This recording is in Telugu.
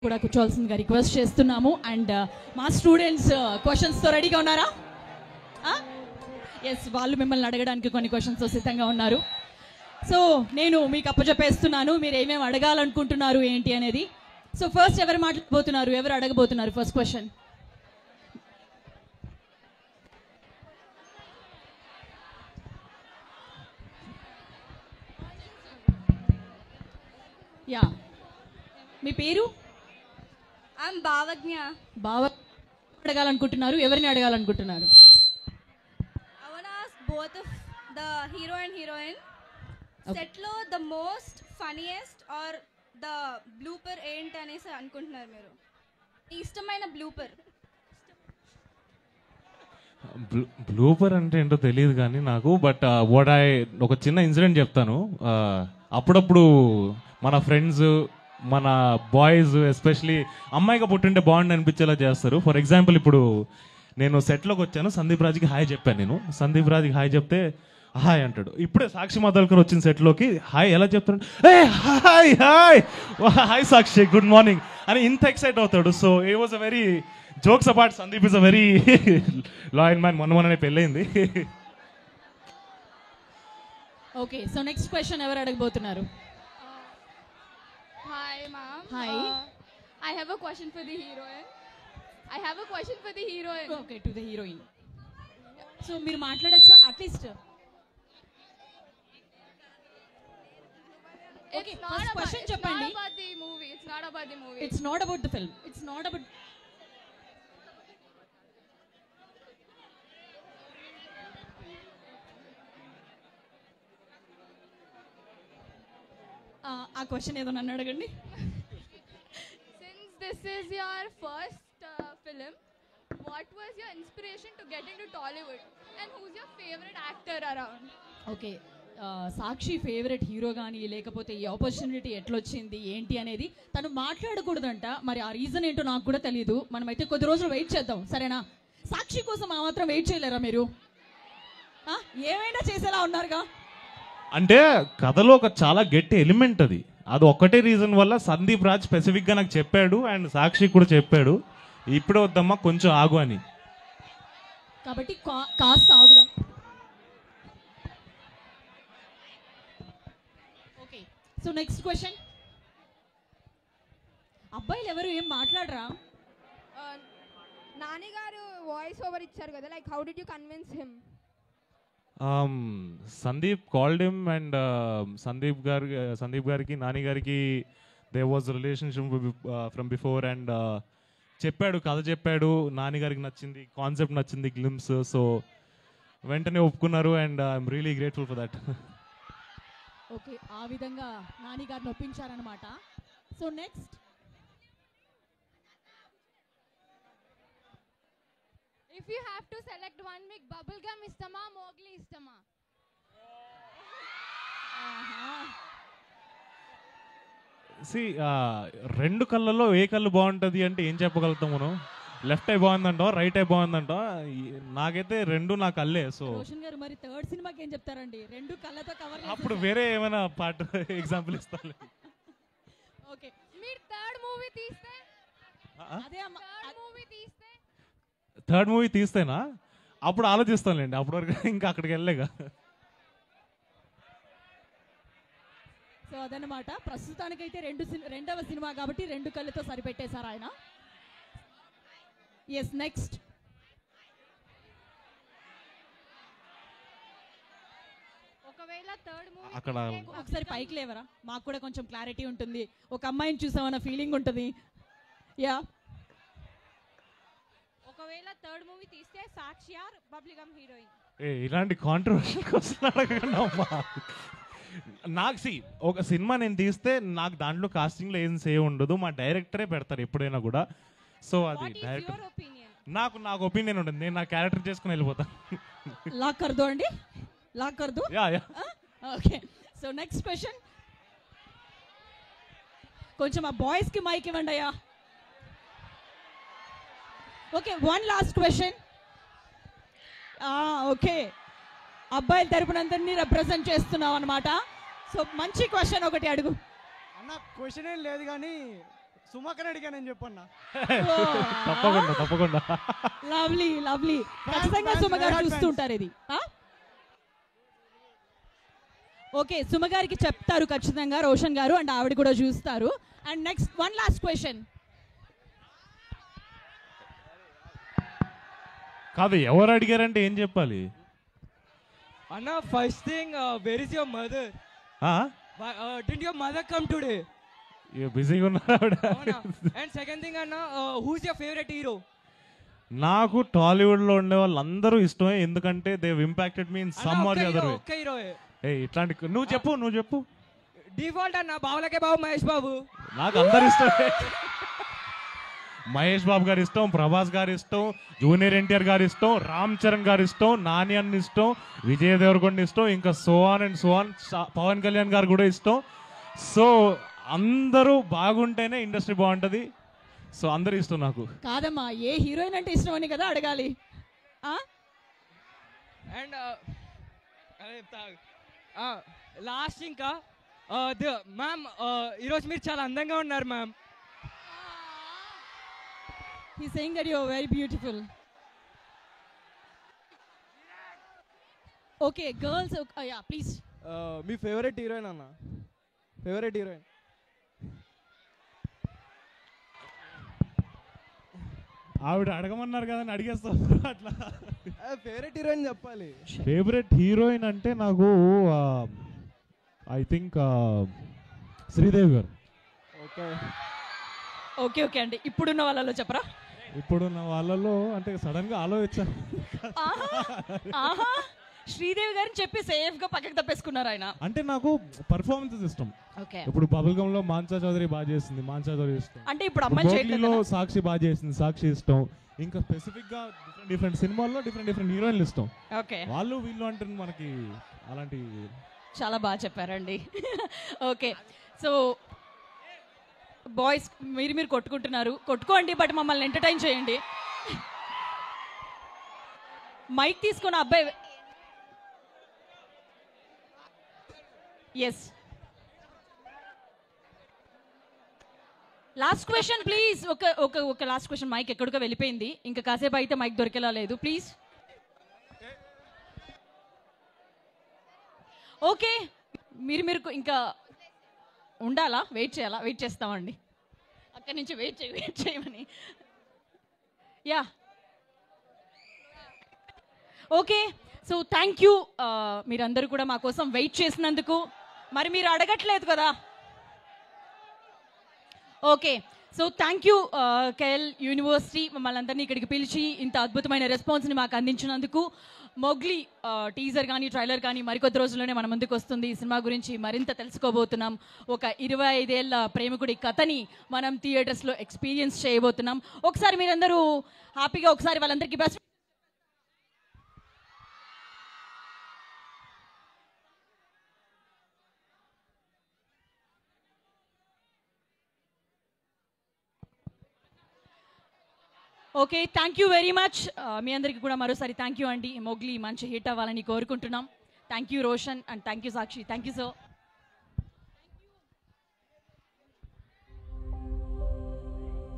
కూడా కూర్చోవాల్సిందిగా రిక్వెస్ట్ చేస్తున్నాము. అండ్ మా స్టూడెంట్స్ క్వశ్చన్స్తో రెడీగా ఉన్నారా? ఎస్, వాళ్ళు మిమ్మల్ని అడగడానికి కొన్ని క్వశ్చన్స్తో సిద్ధంగా ఉన్నారు. సో నేను మీకు అప్పచెప్పేస్తున్నాను, మీరు ఏమేమి అడగాలనుకుంటున్నారు ఏంటి అనేది. సో ఫస్ట్ ఎవరు మాట్లాడబోతున్నారు, ఎవరు అడగబోతున్నారు ఫస్ట్ క్వశ్చన్? యా, మీ పేరు? భావజ్ఞ. అడగాలనుకుంటున్నారు, ఎవరిని అడగాలనుకుంటున్నారు? I want to ask both of the hero and heroine. Set lo the most funniest or the blooper ఏంటి అనేసి అనుకుంటున్నారు మీరు? ఇష్టమైన బ్లూపర్. బ్లూపర్ అంటే ఏంటో తెలియదు కానీ నాకు, బట్ ఒక చిన్న ఇన్సిడెంట్ చెప్తాను. అప్పుడప్పుడు మన ఫ్రెండ్స్, మన బాయ్స్ ఎస్పెషలీ అమ్మాయిగా పుట్టింటే బాగుండి అనిపించేలా చేస్తారు. ఫర్ ఎగ్జాంపుల్, ఇప్పుడు నేను సెట్లోకి వచ్చాను, సందీప్ రాజ్కి హాయ్ చెప్పాను. నేను సందీప్ రాజ్కి హాయ్ చెప్తే హాయ్ అంటాడు. ఇప్పుడే సాక్షి మాధవల్కర్ వచ్చిన సెట్లోకి హాయ్ ఎలా చెప్తాడు, హాయ్ హాయ్ హాయ్ సాక్షి, గుడ్ మార్నింగ్ అని ఇంత ఎక్సైట్ అవుతాడు. So it was a very jokes apart, Sandeep is a very loyal man. మొన్ననే పెళ్ళయింది. ఓకే, సో నెక్స్ట్ క్వశ్చన్ ఎవరు అడగబోతున్నారు? Hi ma'am. Hi. I have a question for the heroine. Okay, to the heroine. So మీరు మాట్లాడచ్చా అట్లీస్ట్? ఓకే, ఫస్ట్ క్వశ్చన్ చెప్పండి. It's not about the movie. It's not about the film. It's not about. ఆ క్వశ్చన్ ఏదో నన్ను అడగండి. Since this is your first film, what was your inspiration to get into Tollywood and who's your favorite actor around? Okay, Sakshi favourite hero కానీ లేకపోతే ఈ ఆపర్చునిటీ ఎట్లొచ్చింది ఏంటి అనేది తను మాట్లాడకూడదంట. మరి ఆ రీజన్ ఏంటో నాకు కూడా తెలియదు. మనమైతే కొద్ది రోజులు వెయిట్ చేద్దాం, సరేనా? సాక్షి కోసం ఆ మాత్రం వెయిట్ చేయలేరా మీరు? ఏమైనా చేసేలా ఉన్నారుగా. అంటే కథలో ఒక చాలా గట్టి ఎలిమెంట్ అది. అది ఒక్కటే రీజన్ వల్ల సందీప్ రాజ్ స్పెసిఫిక్గా నాకు చెప్పాడు, అండ్ సాక్షి కూడా చెప్పాడు ఇప్పుడే వద్దమ్మా కొంచెం ఆగు అని. కాబట్టి కాస్త ఆగుదాం. Okay, so next question. అబ్బాయిలు ఎవరు ఏం మాట్లాడరా? నాని గారు వాయిస్ ఓవర్ ఇచ్చారు కదా, like how did you convince him? Sandeep called him, and Sandeep గారికి నాని గారికి they was relationship from before, and చెప్పాడు, కథ చెప్పాడు, నాని గారికి నచ్చింది, కాన్సెప్ట్ నచ్చింది, గ్లిమ్స్. సో వెంటనే ఒప్పుకున్నారు, and I'm really grateful for that. Okay, ఆ విధంగా నాని గారిని ఒప్పించారనమాట. So next, If you have to select one, మీకు bubblegum ఇష్టమా, మోగ్లీ ఇష్టమా? రెండు కళ్ళల్లో ఏ కళ్ళు బాగుంటుంది అంటే ఏం చెప్పగలుగుతాం మనం? లెఫ్ట్ ఐ బాగుందంటో, రైట్ ఐ బాగుందంటో. నాకైతే రెండు నా కళ్ళే. సో రోషన్ గారు మరి థర్డ్ సినిమాకి ఏం చెప్తారండి? రెండు కళ్ళతో కవర్. అప్పుడు వేరే ఏమైనా పార్ట్ ఎగ్జాంపుల్ ఇస్తాను. ఓకే, మీరు థర్డ్ మూవీ తీస్తే, థర్డ్ మూవీ తీస్తేనా అప్పుడు ఆలోచిస్తానులేండి. అప్పటి వరకు ఇంకా అక్కడికి వెళ్ళలేగా. సో అదనమాట, ప్రస్తుతానికైతే రెండవ సినిమా కాబట్టి రెండు కళ్ళతో సరిపెట్టేశారు ఆయన. Yes, next. ఒకవేళ థర్డ్ మూవీ అక్కడ ఒకసారి పైకి లేవరా, మాకు కూడా కొంచెం క్లారిటీ ఉంటుంది. ఒక అమ్మాయిని చూసామన్న ఫీలింగ్ ఉంటుంది. యా, ఒకవేళ థర్డ్ మూవీ తీస్తే సాక్షి ఆర్ బబ్లిగమ్ హీరోయిన్? ఇలాంటి కాంట్రవర్షియల్ క్వశ్చన్ అడగండి. నాకు ఒక సినిమా నేను తీస్తే నాకు దాంట్లో కాస్టింగ్లో ఏం సేవ్ ఉండదు, మా డైరెక్టరే పెడతారు ఎప్పుడైనా కూడా. సో అది డైరెక్టర్, నాకు ఒపీనియన్ ఉంటుంది, నేను నా క్యారెక్టర్ చేసుకుని వెళ్ళిపోతాను. లాక్ కర్దో అండి, లాక్ కర్దో. Okay, so next question. కొంచెం ఆ బాయ్స్కి మైక్ ఇవ్వండి అయ్యా. Okay, one last question. Okay, అబ్బాయిల తరపునందరినీ రిప్రజెంట్ చేస్తున్నాం అనమాట. సో మంచి క్వశ్చన్ ఒకటి అడుగు. అన్న క్వశ్చన్ ఏం లేదు కానీ సుమకని అడిగానని చెప్పన్నా. తప్పకుండా తప్పకుండా. Lovely lovely. ఖచ్చితంగా సుమ గారు చూస్తుంటారు ఇది. ఓకే, సుమ గారికి చెప్తారు ఖచ్చితంగా రోషన్ గారు, అండ్ ఆవిడ కూడా చూస్తారు. And next one last question. కాదు, ఎవరు అడిగారంటే ఏం చెప్పాలి అన్న? First thing, where is your mother? Didn't your mother come today? బిజీగా ఉన్నారు. And second thing అన్న, who's your favorite hero? నాకు టాలీవుడ్ లో ఉండే వాళ్ళందరూ ఇష్టమే, ఎందుకంటే they impacted me in some or the other way. ఒక్క హీరో ఇట్లాంటి నువ్వు చెప్పు. డిఫాల్ట్ అన్న, బావలకే బాబు మహేష్ బాబు. నాకు అందరు ఇష్టమే. మహేష్ బాబు గారు ఇష్టం, ప్రభాస్ గారు ఇష్టం, జూనియర్ ఎన్టీఆర్ గారు ఇష్టం, రామ్ చరణ్ గారు ఇష్టం, నాని అన్న ఇష్టం, విజయ్ దేవరకొండ ఇష్టం, ఇంకా సోహాన్ అండ్ సోహాన్, పవన్ కళ్యాణ్ గారు కూడా ఇష్టం. సో అందరూ బాగుంటేనే ఇండస్ట్రీ బాగుంటది. సో అందరూ ఇష్టం నాకు. కాదమ్మా, ఏ హీరోయిన్ అంటే ఇష్టం అని కదా అడగాలి. అండ్ లాస్ట్ ఇంకా మ్యామ్, ఈరోజు మీరు చాలా అందంగా ఉన్నారు ma'am. He's saying that you're very beautiful. Okay, girls, yeah, please. మీ ఫేవరెట్ హీరోయిన్ అన్న? Favourite heroine? ఆవిడ అడగమన్నారు కదా, అడిగేస్తాం అట్లా. ఫేవరెట్ హీరోయిన్ చెప్పాలి. ఫేవరెట్ హీరోయిన్ అంటే నాకు ఐ థింక్ శ్రీదేవి గారు. ఓకే అండి, ఇప్పుడున్న వాళ్ళలో చెప్పరా? ఇప్పుడున్న వాళ్ళలో అంటే సడన్ గా ఆలోచించాను. శ్రీదేవి గారిని చెప్పి సేఫ్ గా పక్కకి తప్పేసుకున్నారు ఆయన. అంటే నాకు పర్ఫార్మెన్సెస్ ఇష్టం. ఓకే, ఇప్పుడు బబుల్ గమ్ లో మాన్సా చౌదరి బాగా చేసింది, మాన్సా చౌదరి ఇష్టం. అంటే ఇప్పుడు అమ్మాయి చేయట్లేదు. సాక్షి బాగా చేసింది, సాక్షి ఇష్టం. ఇంకా స్పెసిఫిక్ గా డిఫరెంట్ సినిమాల్లో డిఫరెంట్ హీరోయిన్లు ఇష్టం. ఓకే, వాళ్ళు వీళ్ళు అంటే మనకి అలాంటి. చాలా బాగా చెప్పారండి. ఓకే, సో బాయ్స్ మీరు కొట్టుకోండి, బట్ మమ్మల్ని ఎంటర్టైన్ చేయండి. మైక్ తీసుకున్న అబ్బాయి. Yes, last question please. ఒక లాస్ట్ క్వశ్చన్. మైక్ ఎక్కడికో వెళ్ళిపోయింది, ఇంకా కాసేపు అయితే మైక్ దొరికేలా లేదు, ప్లీజ్. ఓకే, మీరు ఇంకా ఉండాలా? వెయిట్ చేస్తామండి. అక్కడి నుంచి వెయిట్ చేయమని. Yeah, okay. So thank you మీరందరూ కూడా మా కోసం వెయిట్ చేసినందుకు. మరి మీరు అడగట్లేదు కదా. Okay, so thank you KL university మమ్మల్ని అందరినీ ఇక్కడికి పిలిచి ఇంత అద్భుతమైన రెస్పాన్స్ని మాకు అందించినందుకు. మొగ్లీ టీజర్ కానీ ట్రైలర్ కానీ మరికొద్ది రోజుల్లోనే మన ముందుకు వస్తుంది. ఈ సినిమా గురించి మరింత తెలుసుకోబోతున్నాం. ఒక 25 ఏళ్ల ప్రేమికుడి కథని మనం థియేటర్స్లో ఎక్స్పీరియన్స్ చేయబోతున్నాం. ఒకసారి మీరందరూ హ్యాపీగా ఒకసారి వాళ్ళందరికీ best. Okay, thank you very much. మీ అందరికీ కూడా మరోసారి థ్యాంక్ యూ అండి. మొగ్లీ మంచి హిట్ అవ్వాలని కోరుకుంటున్నాం. Thank you Roshan and thank you Sakshi. Thank you so